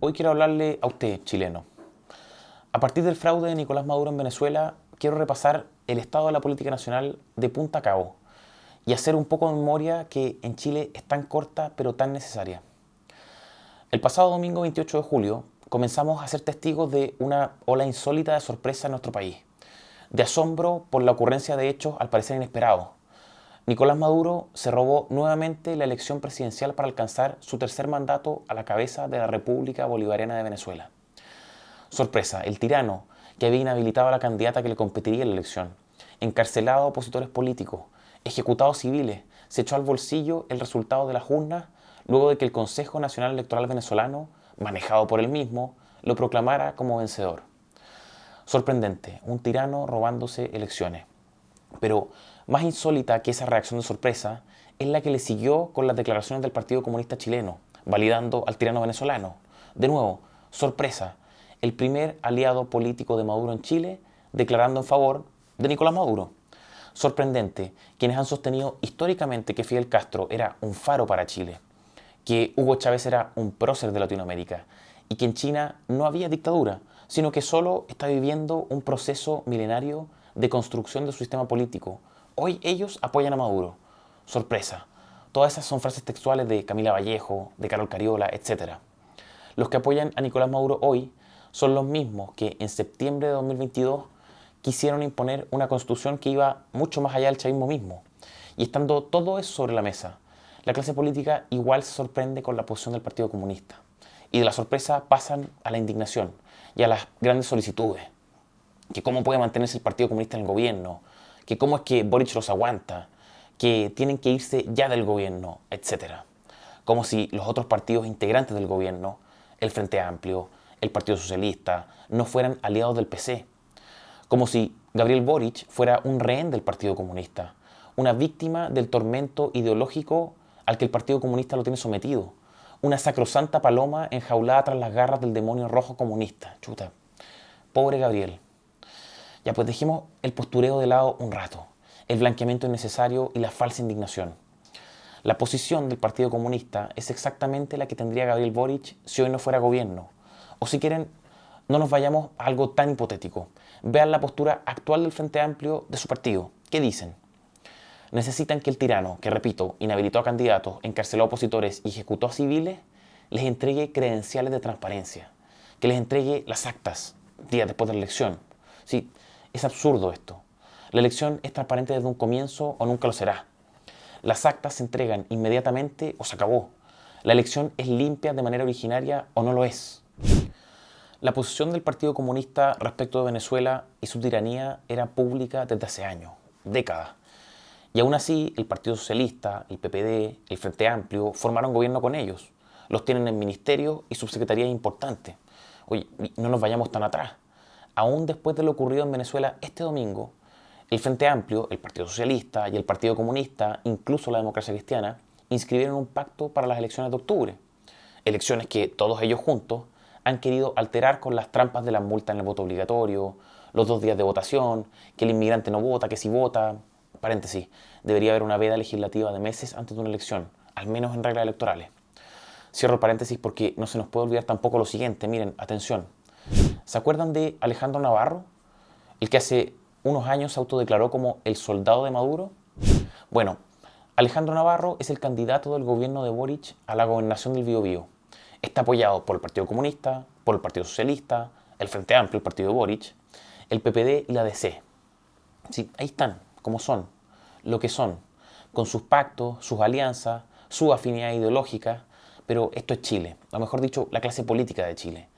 Hoy quiero hablarle a usted, chileno. A partir del fraude de Nicolás Maduro en Venezuela, quiero repasar el estado de la política nacional de punta a cabo y hacer un poco de memoria que en Chile es tan corta pero tan necesaria. El pasado domingo 28 de julio comenzamos a ser testigos de una ola insólita de sorpresa en nuestro país, de asombro por la ocurrencia de hechos al parecer inesperados. Nicolás Maduro se robó nuevamente la elección presidencial para alcanzar su tercer mandato a la cabeza de la República Bolivariana de Venezuela. Sorpresa, el tirano que había inhabilitado a la candidata que le competiría en la elección, encarcelado a opositores políticos, ejecutados civiles, se echó al bolsillo el resultado de las urnas luego de que el Consejo Nacional Electoral Venezolano, manejado por él mismo, lo proclamara como vencedor. Sorprendente, un tirano robándose elecciones. Pero más insólita que esa reacción de sorpresa es la que le siguió con las declaraciones del Partido Comunista Chileno, validando al tirano venezolano. De nuevo, sorpresa, el primer aliado político de Maduro en Chile declarando en favor de Nicolás Maduro. Sorprendente, quienes han sostenido históricamente que Fidel Castro era un faro para Chile, que Hugo Chávez era un prócer de Latinoamérica y que en China no había dictadura, sino que solo está viviendo un proceso milenario de construcción de su sistema político. Hoy ellos apoyan a Maduro. Sorpresa. Todas esas son frases textuales de Camila Vallejo, de Carol Cariola, etc. Los que apoyan a Nicolás Maduro hoy son los mismos que en septiembre de 2022 quisieron imponer una constitución que iba mucho más allá del chavismo mismo. Y estando todo eso sobre la mesa, la clase política igual se sorprende con la posición del Partido Comunista. Y de la sorpresa pasan a la indignación y a las grandes solicitudes. Que cómo puede mantenerse el Partido Comunista en el gobierno, que cómo es que Boric los aguanta, que tienen que irse ya del gobierno, etc. Como si los otros partidos integrantes del gobierno, el Frente Amplio, el Partido Socialista, no fueran aliados del PC. Como si Gabriel Boric fuera un rehén del Partido Comunista, una víctima del tormento ideológico al que el Partido Comunista lo tiene sometido, una sacrosanta paloma enjaulada tras las garras del demonio rojo comunista. Chuta, pobre Gabriel. Ya pues dejemos el postureo de lado un rato, el blanqueamiento innecesario y la falsa indignación. La posición del Partido Comunista es exactamente la que tendría Gabriel Boric si hoy no fuera gobierno. O si quieren, no nos vayamos a algo tan hipotético. Vean la postura actual del Frente Amplio de su partido. ¿Qué dicen? Necesitan que el tirano, que repito, inhabilitó a candidatos, encarceló a opositores y ejecutó a civiles, les entregue credenciales de transparencia, que les entregue las actas días después de la elección. Sí, es absurdo esto. La elección es transparente desde un comienzo o nunca lo será. Las actas se entregan inmediatamente o se acabó. La elección es limpia de manera originaria o no lo es. La posición del Partido Comunista respecto de Venezuela y su tiranía era pública desde hace años, décadas. Y aún así, el Partido Socialista, el PPD, el Frente Amplio formaron gobierno con ellos. Los tienen en ministerios y subsecretarías importantes. Oye, no nos vayamos tan atrás. Aún después de lo ocurrido en Venezuela este domingo, el Frente Amplio, el Partido Socialista y el Partido Comunista, incluso la Democracia Cristiana, inscribieron un pacto para las elecciones de octubre. Elecciones que todos ellos juntos han querido alterar con las trampas de las multas en el voto obligatorio, los 2 días de votación, que el inmigrante no vota, que si vota. Paréntesis, debería haber una veda legislativa de meses antes de una elección, al menos en reglas electorales. Cierro paréntesis porque no se nos puede olvidar tampoco lo siguiente, miren, atención. ¿Se acuerdan de Alejandro Navarro? El que hace unos años se autodeclaró como el soldado de Maduro. Bueno, Alejandro Navarro es el candidato del gobierno de Boric a la gobernación del Biobío. Está apoyado por el Partido Comunista, por el Partido Socialista, el Frente Amplio, el partido de Boric, el PPD y la DC. Sí, ahí están, como son, lo que son, con sus pactos, sus alianzas, su afinidad ideológica, pero esto es Chile, o mejor dicho, la clase política de Chile.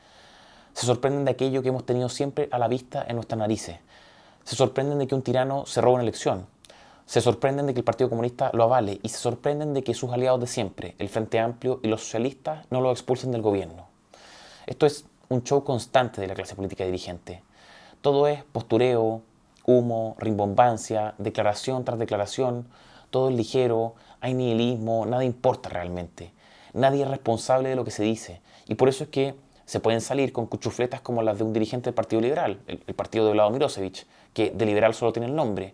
Se sorprenden de aquello que hemos tenido siempre a la vista en nuestras narices. Se sorprenden de que un tirano se robe una elección. Se sorprenden de que el Partido Comunista lo avale y se sorprenden de que sus aliados de siempre, el Frente Amplio y los socialistas, no lo expulsen del gobierno. Esto es un show constante de la clase política dirigente. Todo es postureo, humo, rimbombancia, declaración tras declaración, todo es ligero, hay nihilismo, nada importa realmente. Nadie es responsable de lo que se dice. Y por eso es que se pueden salir con cuchufletas como las de un dirigente del Partido Liberal, el partido de Vlado Mirosevic, que de liberal solo tiene el nombre,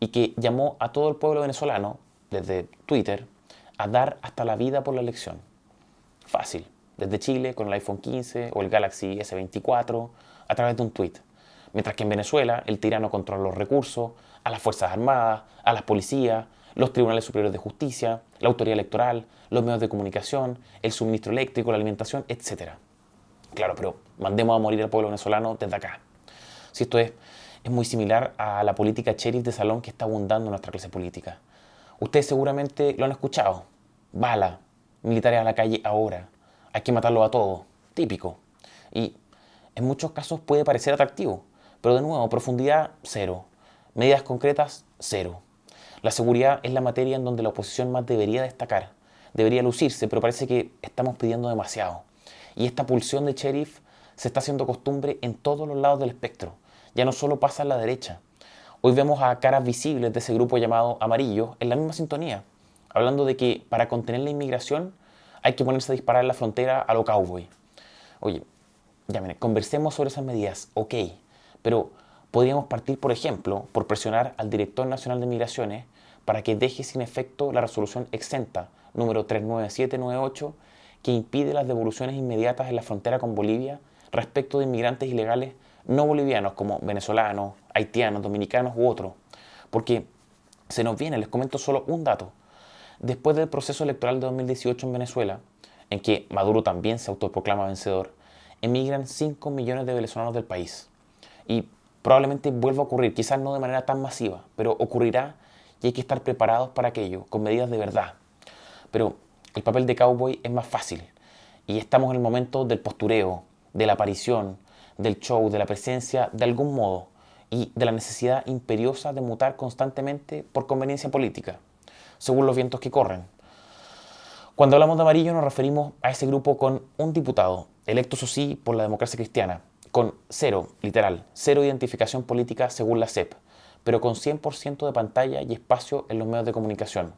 y que llamó a todo el pueblo venezolano, desde Twitter, a dar hasta la vida por la elección. Fácil. desde Chile con el iPhone 15 o el Galaxy S24 a través de un tweet. Mientras que en Venezuela el tirano controla los recursos, a las Fuerzas Armadas, a las policías, los tribunales superiores de justicia, la autoridad electoral, los medios de comunicación, el suministro eléctrico, la alimentación, etc. Claro, pero mandemos a morir al pueblo venezolano desde acá. Si esto es muy similar a la política sheriff de salón que está abundando en nuestra clase política. Ustedes seguramente lo han escuchado. Bala, militares a la calle ahora, hay que matarlo a todos, típico. Y en muchos casos puede parecer atractivo, pero de nuevo, profundidad, cero. Medidas concretas, cero. La seguridad es la materia en donde la oposición más debería destacar, debería lucirse, pero parece que estamos pidiendo demasiado. Y esta pulsión de sheriff se está haciendo costumbre en todos los lados del espectro. Ya no solo pasa en la derecha. Hoy vemos a caras visibles de ese grupo llamado amarillo en la misma sintonía, hablando de que para contener la inmigración hay que ponerse a disparar en la frontera a lo cowboy. Oye, ya miren, conversemos sobre esas medidas, ok, pero podríamos partir, por ejemplo, por presionar al Director Nacional de Migraciones para que deje sin efecto la resolución exenta número 39798 que impide las devoluciones inmediatas en la frontera con Bolivia respecto de inmigrantes ilegales no bolivianos como venezolanos, haitianos, dominicanos u otros. Porque se nos viene, les comento solo un dato. Después del proceso electoral de 2018 en Venezuela, en que Maduro también se autoproclama vencedor, emigran 5 millones de venezolanos del país. Y probablemente vuelva a ocurrir, quizás no de manera tan masiva, pero ocurrirá y hay que estar preparados para aquello, con medidas de verdad. Pero el papel de cowboy es más fácil y estamos en el momento del postureo, de la aparición, del show, de la presencia de algún modo y de la necesidad imperiosa de mutar constantemente por conveniencia política, según los vientos que corren. Cuando hablamos de amarillo nos referimos a ese grupo con un diputado, electo eso sí por la democracia cristiana, con cero, literal, cero identificación política según la CEP, pero con 100% de pantalla y espacio en los medios de comunicación.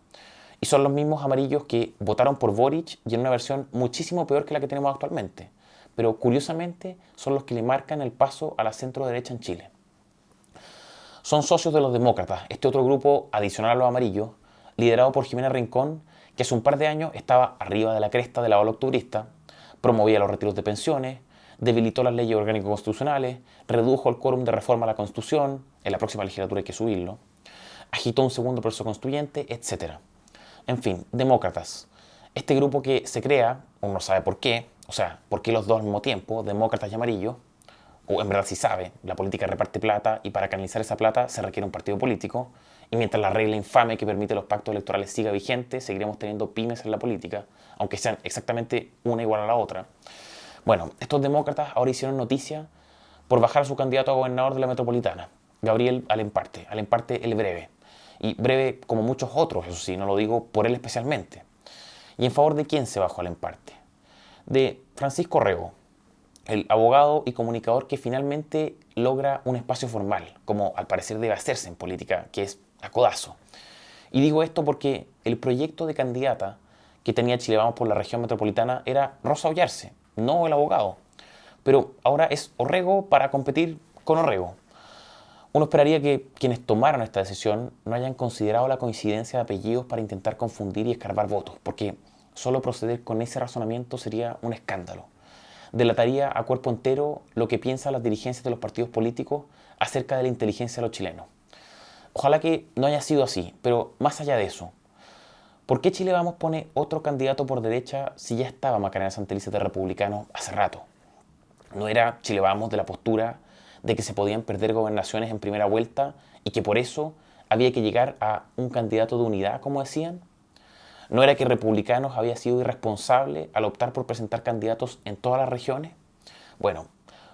Y son los mismos amarillos que votaron por Boric y en una versión muchísimo peor que la que tenemos actualmente. Pero curiosamente son los que le marcan el paso a la centro-derecha en Chile. Son socios de los demócratas, este otro grupo adicional a los amarillos, liderado por Jimena Rincón, que hace un par de años estaba arriba de la cresta de la ola octubrista, promovía los retiros de pensiones, debilitó las leyes orgánicas constitucionales, redujo el quórum de reforma a la Constitución, en la próxima legislatura hay que subirlo, agitó un segundo proceso constituyente, etc. En fin, demócratas. Este grupo que se crea, uno no sabe por qué, o sea, por qué los dos al mismo tiempo, demócratas y amarillos, o en verdad sí sabe, la política reparte plata y para canalizar esa plata se requiere un partido político, y mientras la regla infame que permite los pactos electorales siga vigente, seguiremos teniendo pymes en la política, aunque sean exactamente una igual a la otra. Bueno, estos demócratas ahora hicieron noticia por bajar a su candidato a gobernador de la metropolitana, Gabriel Alemparte el breve. Y breve como muchos otros, eso sí, no lo digo por él especialmente. ¿Y en favor de quién se bajó Alemparte? De Francisco Rego, el abogado y comunicador que finalmente logra un espacio formal, como al parecer debe hacerse en política, que es a codazo. Y digo esto porque el proyecto de candidata que tenía Chile Vamos por la región metropolitana era Rosa Ollarse, no el abogado. Pero ahora es Orrego para competir con Orrego. Uno esperaría que quienes tomaron esta decisión no hayan considerado la coincidencia de apellidos para intentar confundir y escarbar votos, porque solo proceder con ese razonamiento sería un escándalo. Delataría a cuerpo entero lo que piensan las dirigencias de los partidos políticos acerca de la inteligencia de los chilenos. Ojalá que no haya sido así, pero más allá de eso, ¿por qué Chile Vamos pone otro candidato por derecha si ya estaba Macarena Santelices de republicano hace rato? ¿No era Chile Vamos de la postura de que se podían perder gobernaciones en primera vuelta y que por eso había que llegar a un candidato de unidad, como decían? ¿No era que Republicanos había sido irresponsable al optar por presentar candidatos en todas las regiones? Bueno,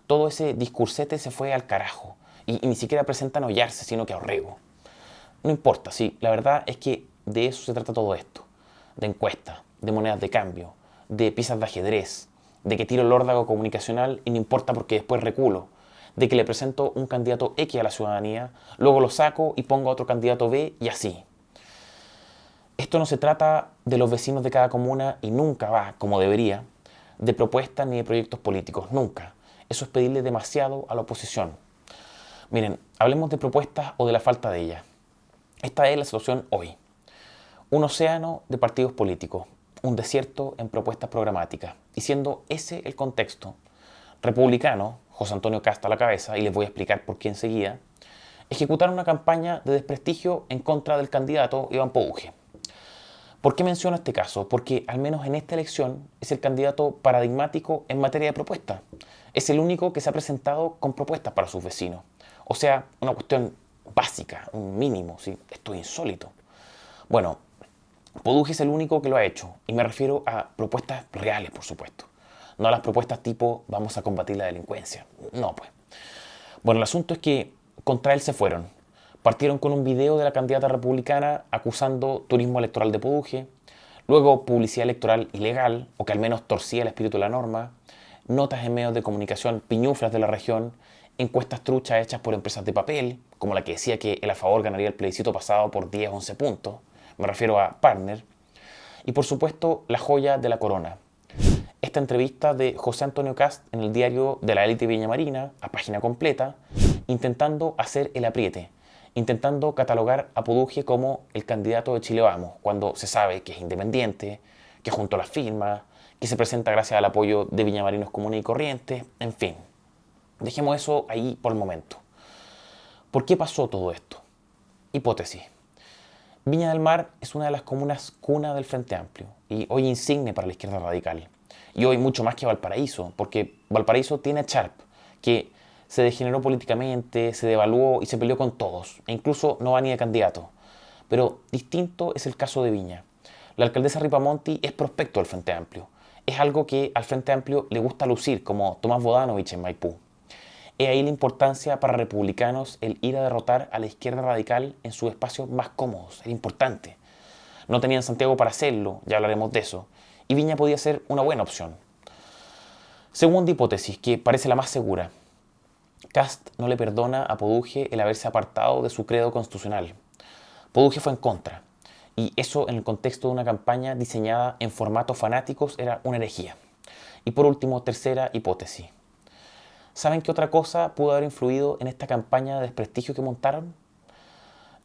todo ese discursete se fue al carajo y ni siquiera presentan a Ollarse, sino que a Orrego. No importa, sí, la verdad es que de eso se trata todo esto. De encuestas, de monedas de cambio, de piezas de ajedrez, de que tiro el órdago comunicacional y no importa porque después reculo, de que le presento un candidato X a la ciudadanía, luego lo saco y pongo a otro candidato B y así. Esto no se trata de los vecinos de cada comuna y nunca va, como debería, de propuestas ni de proyectos políticos, nunca. Eso es pedirle demasiado a la oposición. Miren, hablemos de propuestas o de la falta de ellas. Esta es la situación hoy. Un océano de partidos políticos, un desierto en propuestas programáticas. Y siendo ese el contexto, republicano, José Antonio Kast a la cabeza, y les voy a explicar por qué enseguida, ejecutaron una campaña de desprestigio en contra del candidato Iván Pouge. ¿Por qué menciono este caso? Porque al menos en esta elección es el candidato paradigmático en materia de propuestas. Es el único que se ha presentado con propuestas para sus vecinos. O sea, una cuestión básica, un mínimo, ¿sí? Esto es insólito. Bueno, Pouge es el único que lo ha hecho, y me refiero a propuestas reales, por supuesto. No a las propuestas tipo vamos a combatir la delincuencia. No, pues. Bueno, el asunto es que contra él se fueron. Partieron con un video de la candidata republicana acusando turismo electoral de Pouge, luego publicidad electoral ilegal, o que al menos torcía el espíritu de la norma, notas en medios de comunicación piñuflas de la región, encuestas truchas hechas por empresas de papel, como la que decía que el a favor ganaría el plebiscito pasado por 10-11 puntos, me refiero a Partner, y por supuesto la joya de la corona. Esta entrevista de José Antonio Kast en el diario de la élite Viña Marina, a página completa, intentando hacer el apriete, intentando catalogar a Pouge como el candidato de Chile Vamos, cuando se sabe que es independiente, que junto a las firmas, que se presenta gracias al apoyo de viñamarinos comunes y corrientes, en fin. Dejemos eso ahí por el momento. ¿Por qué pasó todo esto? Hipótesis. Viña del Mar es una de las comunas cuna del Frente Amplio y hoy insigne para la izquierda radical. Y hoy mucho más que Valparaíso, porque Valparaíso tiene a Charp, que se degeneró políticamente, se devaluó y se peleó con todos, e incluso no va ni de candidato. Pero distinto es el caso de Viña. La alcaldesa Ripamonti es prospecto del Frente Amplio. Es algo que al Frente Amplio le gusta lucir, como Tomás Bodanovich en Maipú. Es ahí la importancia para republicanos el ir a derrotar a la izquierda radical en sus espacios más cómodos. Era importante. No tenían Santiago para hacerlo, ya hablaremos de eso, y Viña podía ser una buena opción. Segunda hipótesis, que parece la más segura. Kast no le perdona a Pouge el haberse apartado de su credo constitucional. Pouge fue en contra, y eso en el contexto de una campaña diseñada en formatos fanáticos era una herejía. Y por último, tercera hipótesis. ¿Saben qué otra cosa pudo haber influido en esta campaña de desprestigio que montaron?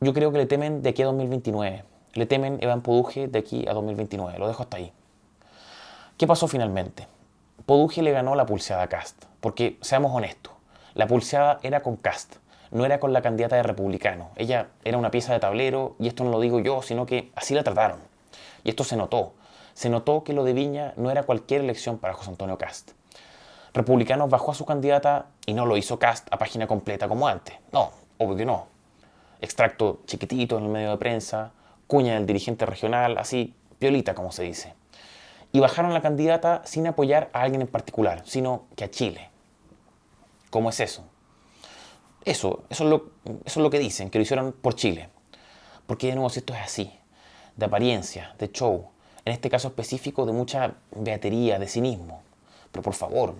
Yo creo que le temen de aquí a 2029. Le temen Iván Pouge de aquí a 2029. Lo dejo hasta ahí. ¿Qué pasó finalmente? Pouge le ganó la pulseada a Kast, porque, seamos honestos, la pulseada era con Kast, no era con la candidata de Republicano. Ella era una pieza de tablero, y esto no lo digo yo, sino que así la trataron. Y esto se notó. Se notó que lo de Viña no era cualquier elección para José Antonio Kast. Republicanos bajó a su candidata y no lo hizo Kast a página completa como antes. No, obvio que no. Extracto chiquitito en el medio de prensa, cuña del dirigente regional, así, piolita como se dice. Y bajaron la candidata sin apoyar a alguien en particular, sino que a Chile. ¿Cómo es eso? Eso es lo que dicen, que lo hicieron por Chile. Porque de nuevo, si esto es así, de apariencia, de show, en este caso específico de mucha beatería, de cinismo. Pero por favor,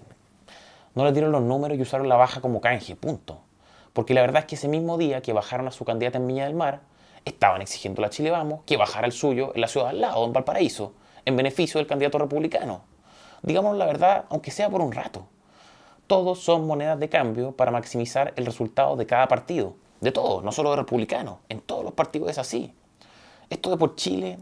no le dieron los números y usaron la baja como canje, punto. Porque la verdad es que ese mismo día que bajaron a su candidata en Viña del Mar, estaban exigiendo a la Chile Vamos que bajara el suyo en la ciudad al lado, en Valparaíso, en beneficio del candidato republicano. Digamos la verdad, aunque sea por un rato. Todos son monedas de cambio para maximizar el resultado de cada partido. De todos, no solo de republicanos. En todos los partidos es así. Esto de por Chile,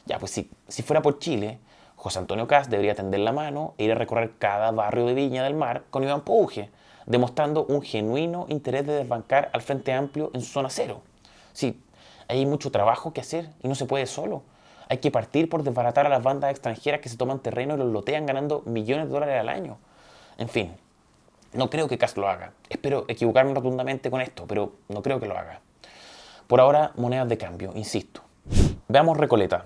ya pues si fuera por Chile, José Antonio Kast debería tender la mano e ir a recorrer cada barrio de Viña del Mar con Iván Pouge, demostrando un genuino interés de desbancar al Frente Amplio en su zona cero. Sí, hay mucho trabajo que hacer y no se puede solo. Hay que partir por desbaratar a las bandas extranjeras que se toman terreno y los lotean ganando millones de dólares al año. En fin, no creo que Kast lo haga. Espero equivocarme rotundamente con esto, pero no creo que lo haga. Por ahora, monedas de cambio, insisto. Veamos Recoleta.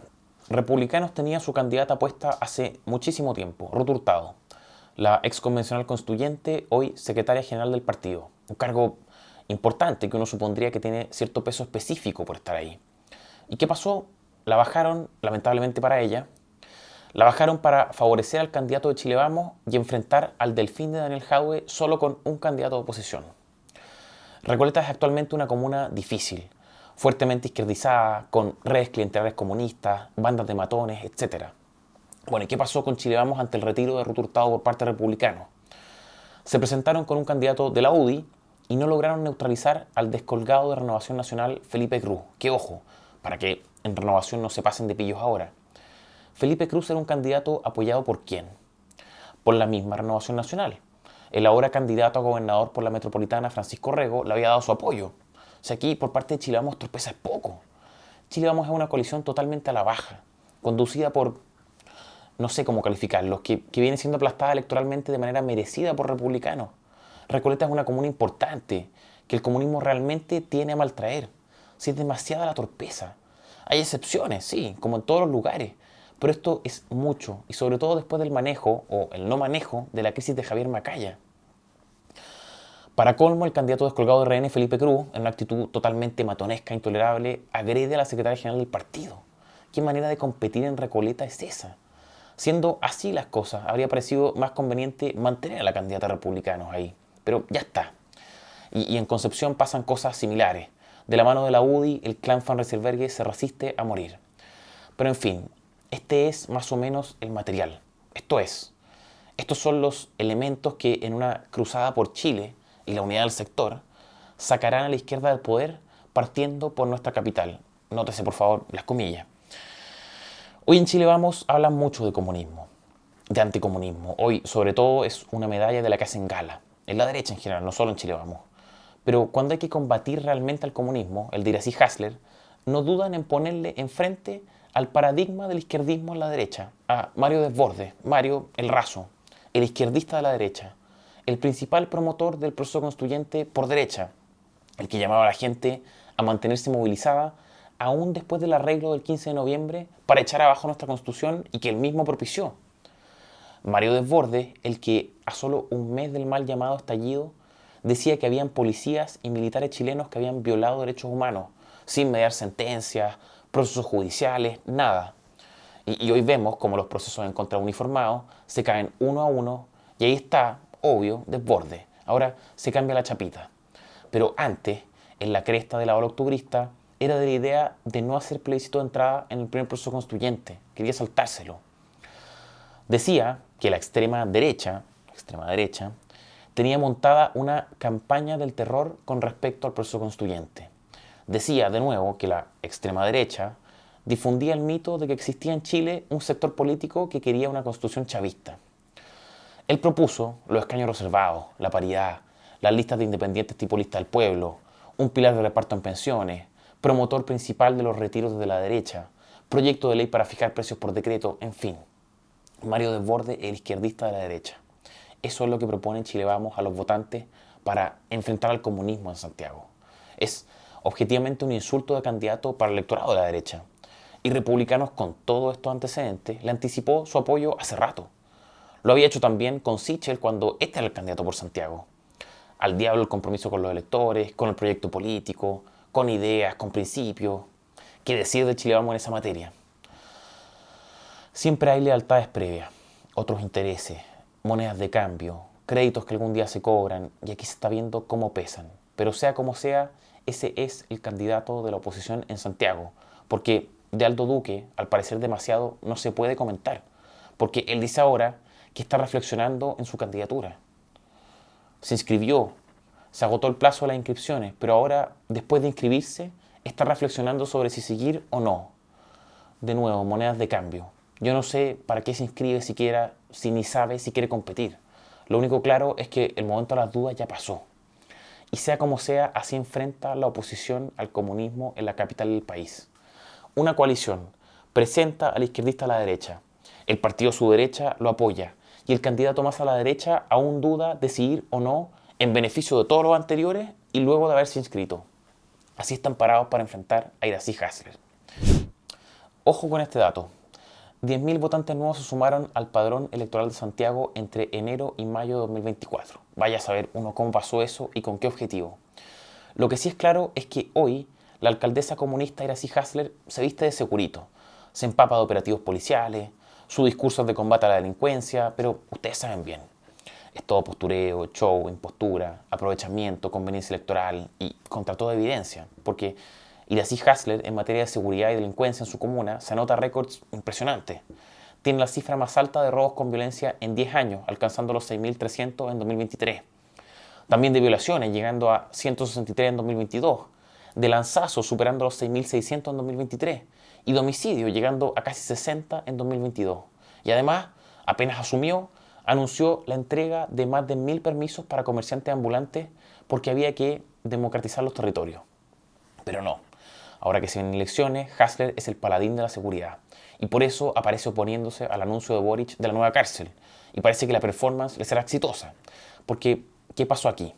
Republicanos tenía su candidata puesta hace muchísimo tiempo, Ruth Hurtado, la ex convencional constituyente, hoy secretaria general del partido. Un cargo importante que uno supondría que tiene cierto peso específico por estar ahí. ¿Y qué pasó? La bajaron, lamentablemente para ella, la bajaron para favorecer al candidato de Chile Vamos y enfrentar al Delfín de Daniel Jadue solo con un candidato de oposición. Recoleta es actualmente una comuna difícil, fuertemente izquierdizada, con redes clientelares comunistas, bandas de matones, etc. Bueno, ¿y qué pasó con Chile Vamos ante el retiro de Ruth Hurtado por parte de republicanos? Se presentaron con un candidato de la UDI y no lograron neutralizar al descolgado de Renovación Nacional Felipe Cruz, que ojo, para que en Renovación no se pasen de pillos ahora. Felipe Cruz era un candidato apoyado ¿por quién? Por la misma Renovación Nacional. El ahora candidato a gobernador por la metropolitana, Francisco Rego, le había dado su apoyo. O sea, aquí por parte de Chile Vamos tropeza es poco. Chile Vamos es una coalición totalmente a la baja, conducida por, no sé cómo calificarlos, que viene siendo aplastada electoralmente de manera merecida por republicanos. Recoleta es una comuna importante, que el comunismo realmente tiene a maltraer. Si es demasiada la torpeza. Hay excepciones, sí, como en todos los lugares, pero esto es mucho, y sobre todo después del manejo, o el no manejo, de la crisis de Javier Macaya. Para colmo, el candidato descolgado de RN, Felipe Cruz, en una actitud totalmente matonesca, intolerable, agrede a la secretaria general del partido. ¿Qué manera de competir en Recoleta es esa? Siendo así las cosas, habría parecido más conveniente mantener a la candidata republicanos ahí. Pero ya está. Y en Concepción pasan cosas similares. De la mano de la UDI, el clan Van Rysselberghe se resiste a morir. Pero en fin, este es más o menos el material. Estos son los elementos que en una cruzada por Chile y la unidad del sector sacarán a la izquierda del poder partiendo por nuestra capital. Nótese por favor las comillas. Hoy en Chile Vamos hablan mucho de comunismo, de anticomunismo. Hoy sobre todo es una medalla de la que hacen gala. En la derecha en general, no solo en Chile Vamos. Pero cuando hay que combatir realmente al comunismo, el de Iracy Hasler, no dudan en ponerle enfrente al paradigma del izquierdismo en la derecha, a Mario Desbordes, Mario el Raso, el izquierdista de la derecha, el principal promotor del proceso constituyente por derecha, el que llamaba a la gente a mantenerse movilizada aún después del arreglo del 15 de noviembre para echar abajo nuestra constitución y que él mismo propició. Mario Desbordes, el que a solo un mes del mal llamado estallido decía que habían policías y militares chilenos que habían violado derechos humanos, sin mediar sentencias, procesos judiciales, nada. Y hoy vemos como los procesos en contra uniformados se caen uno a uno y ahí está, obvio, Desbordes. Ahora se cambia la chapita. Pero antes, en la cresta de la ola octubrista, era de la idea de no hacer plebiscito de entrada en el primer proceso constituyente. Quería saltárselo. Decía que la extrema derecha, tenía montada una campaña del terror con respecto al proceso constituyente. Decía, de nuevo, que la extrema derecha difundía el mito de que existía en Chile un sector político que quería una constitución chavista. Él propuso los escaños reservados, la paridad, las listas de independientes tipo lista del pueblo, un pilar de reparto en pensiones, promotor principal de los retiros desde la derecha, proyecto de ley para fijar precios por decreto, en fin. Mario Desbordes, el izquierdista de la derecha. Eso es lo que propone Chile Vamos a los votantes para enfrentar al comunismo en Santiago. Es objetivamente un insulto de candidato para el electorado de la derecha. Y Republicanos, con todos estos antecedentes, le anticipó su apoyo hace rato. Lo había hecho también con Sichel cuando este era el candidato por Santiago. Al diablo el compromiso con los electores, con el proyecto político, con ideas, con principios. ¿Qué decir de Chile Vamos en esa materia? Siempre hay lealtades previas, otros intereses, monedas de cambio, créditos que algún día se cobran y aquí se está viendo cómo pesan. Pero sea como sea, ese es el candidato de la oposición en Santiago, porque de Aldo Duque, al parecer demasiado, no se puede comentar, porque él dice ahora que está reflexionando en su candidatura. Se inscribió, se agotó el plazo de las inscripciones, pero ahora, después de inscribirse, está reflexionando sobre si seguir o no. De nuevo, monedas de cambio. Yo no sé para qué se inscribe siquiera si ni sabe si quiere competir. Lo único claro es que el momento de las dudas ya pasó. Y sea como sea, así enfrenta la oposición al comunismo en la capital del país. Una coalición presenta al izquierdista a la derecha. El partido a su derecha lo apoya. Y el candidato más a la derecha aún duda de si ir o no en beneficio de todos los anteriores y luego de haberse inscrito. Así están parados para enfrentar a Iracy Hasler. Ojo con este dato. 10.000 votantes nuevos se sumaron al padrón electoral de Santiago entre enero y mayo de 2024. Vaya a saber uno cómo pasó eso y con qué objetivo. Lo que sí es claro es que hoy la alcaldesa comunista Iracy Hasler se viste de segurito, se empapa de operativos policiales, su discurso es de combate a la delincuencia, pero ustedes saben bien. Es todo postureo, show, impostura, aprovechamiento, conveniencia electoral y contra toda evidencia, porque Iracy Hasler, en materia de seguridad y delincuencia en su comuna, se anota récords impresionantes. Tiene la cifra más alta de robos con violencia en 10 años, alcanzando los 6.300 en 2023. También de violaciones, llegando a 163 en 2022. De lanzazos, superando los 6.600 en 2023. y de homicidio, llegando a casi 60 en 2022. Y además, apenas asumió, anunció la entrega de más de 1000 permisos para comerciantes ambulantes porque había que democratizar los territorios. Pero no. Ahora que se vienen elecciones, Hasler es el paladín de la seguridad. Y por eso aparece oponiéndose al anuncio de Boric de la nueva cárcel. Y parece que la performance le será exitosa. Porque, ¿qué pasó aquí?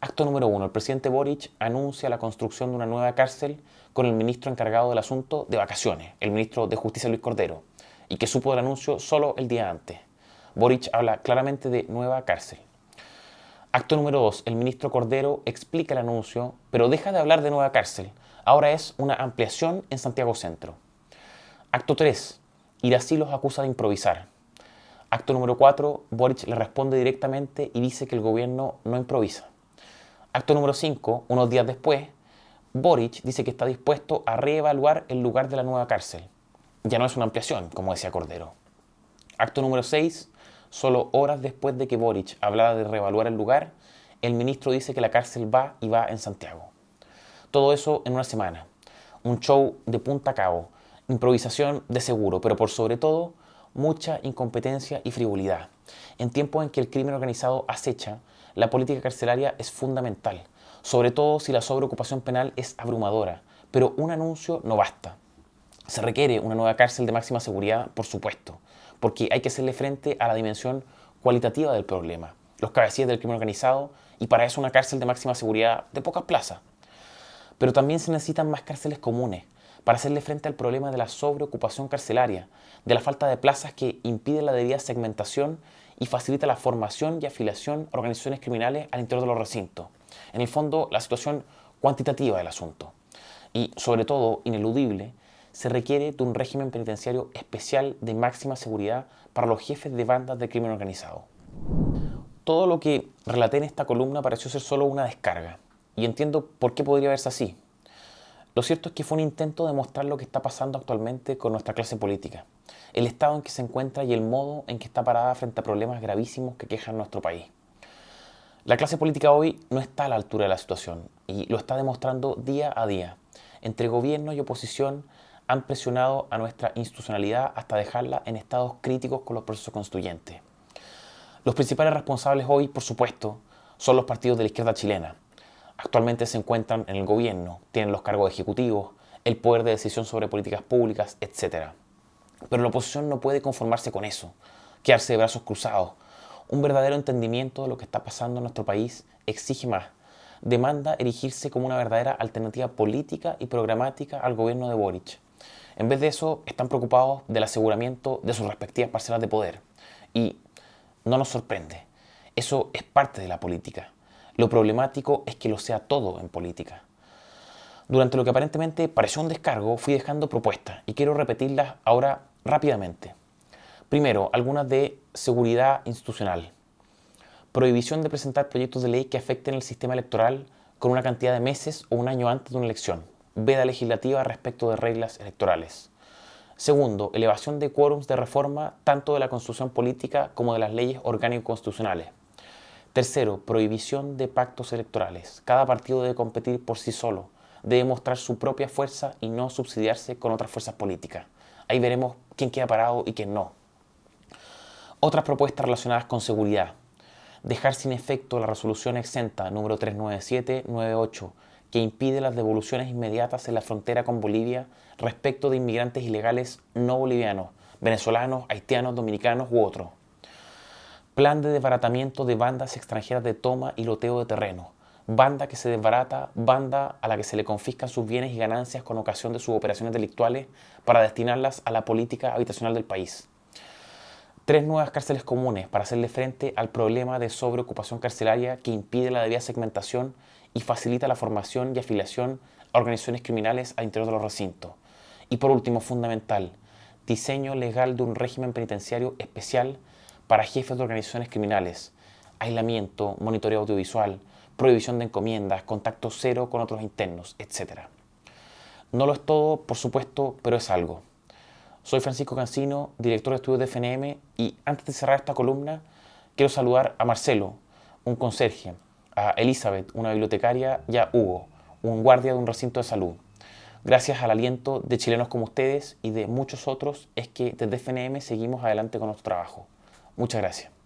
Acto número 1. El presidente Boric anuncia la construcción de una nueva cárcel con el ministro encargado del asunto de vacaciones, el ministro de Justicia Luis Cordero, y que supo del anuncio solo el día antes. Boric habla claramente de nueva cárcel. Acto número 2. El ministro Cordero explica el anuncio, pero deja de hablar de nueva cárcel. Ahora es una ampliación en Santiago Centro. Acto 3. Irací los acusa de improvisar. Acto número 4. Boric le responde directamente y dice que el gobierno no improvisa. Acto número 5. Unos días después, Boric dice que está dispuesto a reevaluar el lugar de la nueva cárcel. Ya no es una ampliación, como decía Cordero. Acto número 6. Solo horas después de que Boric hablara de reevaluar el lugar, el ministro dice que la cárcel va y va en Santiago. Todo eso en una semana. Un show de punta a cabo, improvisación de seguro, pero por sobre todo, mucha incompetencia y frivolidad. En tiempos en que el crimen organizado acecha, la política carcelaria es fundamental, sobre todo si la sobreocupación penal es abrumadora, pero un anuncio no basta. Se requiere una nueva cárcel de máxima seguridad, por supuesto, porque hay que hacerle frente a la dimensión cualitativa del problema, los cabecillas del crimen organizado, y para eso una cárcel de máxima seguridad de pocas plazas. Pero también se necesitan más cárceles comunes para hacerle frente al problema de la sobreocupación carcelaria, de la falta de plazas que impide la debida segmentación y facilita la formación y afiliación a organizaciones criminales al interior de los recintos. En el fondo, la situación cuantitativa del asunto. Y, sobre todo, ineludible, se requiere de un régimen penitenciario especial de máxima seguridad para los jefes de bandas de crimen organizado. Todo lo que relaté en esta columna pareció ser solo una descarga, y entiendo por qué podría verse así. Lo cierto es que fue un intento de mostrar lo que está pasando actualmente con nuestra clase política, el estado en que se encuentra y el modo en que está parada frente a problemas gravísimos que quejan nuestro país. La clase política hoy no está a la altura de la situación y lo está demostrando día a día. Entre gobierno y oposición han presionado a nuestra institucionalidad hasta dejarla en estados críticos con los procesos constituyentes. Los principales responsables hoy, por supuesto, son los partidos de la izquierda chilena. Actualmente se encuentran en el gobierno, tienen los cargos ejecutivos, el poder de decisión sobre políticas públicas, etc. Pero la oposición no puede conformarse con eso, quedarse de brazos cruzados. Un verdadero entendimiento de lo que está pasando en nuestro país exige más. Demanda erigirse como una verdadera alternativa política y programática al gobierno de Boric. En vez de eso, están preocupados del aseguramiento de sus respectivas parcelas de poder. Y no nos sorprende. Eso es parte de la política. Lo problemático es que lo sea todo en política. Durante lo que aparentemente pareció un descargo, fui dejando propuestas y quiero repetirlas ahora rápidamente. Primero, algunas de seguridad institucional. Prohibición de presentar proyectos de ley que afecten el sistema electoral con una cantidad de meses o un año antes de una elección. Veda legislativa respecto de reglas electorales. Segundo, elevación de quórums de reforma tanto de la Constitución política como de las leyes orgánico-constitucionales. Tercero, prohibición de pactos electorales. Cada partido debe competir por sí solo, debe mostrar su propia fuerza y no subsidiarse con otras fuerzas políticas. Ahí veremos quién queda parado y quién no. Otras propuestas relacionadas con seguridad. Dejar sin efecto la resolución exenta número 39798, que impide las devoluciones inmediatas en la frontera con Bolivia respecto de inmigrantes ilegales no bolivianos, venezolanos, haitianos, dominicanos u otros. Plan de desbaratamiento de bandas extranjeras de toma y loteo de terreno. Banda que se desbarata, banda a la que se le confiscan sus bienes y ganancias con ocasión de sus operaciones delictuales para destinarlas a la política habitacional del país. 3 nuevas cárceles comunes para hacerle frente al problema de sobreocupación carcelaria que impide la debida segmentación y facilita la formación y afiliación a organizaciones criminales al interior de los recintos. Y por último, fundamental, diseño legal de un régimen penitenciario especial para jefes de organizaciones criminales, aislamiento, monitoreo audiovisual, prohibición de encomiendas, contacto cero con otros internos, etc. No lo es todo, por supuesto, pero es algo. Soy Francisco Cancino, director de estudios de FNM, y antes de cerrar esta columna, quiero saludar a Marcelo, un conserje, a Elizabeth, una bibliotecaria, y a Hugo, un guardia de un recinto de salud. Gracias al aliento de chilenos como ustedes y de muchos otros es que desde FNM seguimos adelante con nuestro trabajo. Muchas gracias.